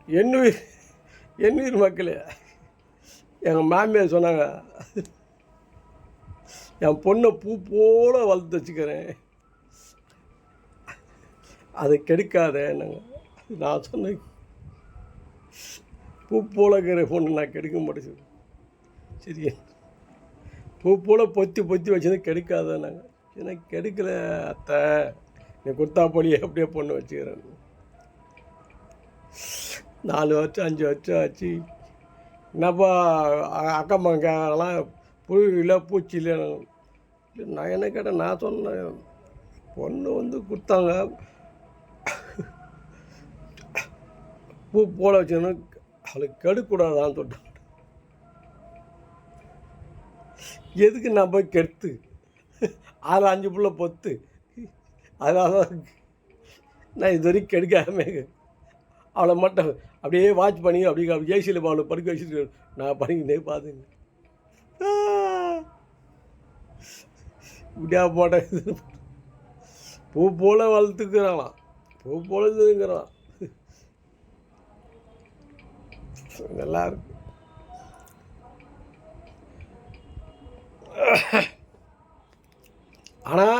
என்னுயிர் என்னுயிர் மக்களே, எங்கள் மாமியார் சொன்னாங்க, என் பொண்ணை பூ போல வளர்த்து வச்சுக்கிறேன், அதை கெடுக்காத. நான் சொன்னேன், பூ போல இருக்கிற பொண்ணு நான் கெடுக்க மாட்டேன். சரி, பூ போல் பொத்தி பொத்தி வச்சது கெடுக்காதன்னாங்க. எனக்கு கெடுக்கல அத்தை, நீ கொடுத்தா போலியே அப்படியே பொண்ணு வச்சுக்கிறேன். 4 வருஷம் 5 வருஷம் ஆச்சு. என்னப்பா அக்கம் பக்கம் புழு இல்லை பூச்சி இல்லை. நான் என்ன கேட்டேன், நான் சொன்னேன், பொண்ணு வந்து கொடுத்தாங்க, பூ போல வச்சுக்கணும், அவளுக்கு கெடுக்கூடாதான்னு சொல்லிட்டு. எதுக்கு நான் போய் கெடுத்து 6-5 புள்ள பொத்து, அதனால நான் இது வரைக்கும் கெடுக்காமே அவளை மட்டும் அப்படியே வாட்ச் பண்ணி அப்படி ஏசியில் அவளை படுக்க வச்சுட்டு நான் பண்ணிக்கிட்டே பார்த்துங்க. இப்படியா போட்டேன். பூ போல் வளர்த்துக்கிறாங்களாம், பூ போல இதுங்கிறான். நல்லா இருக்கு. ஆனால்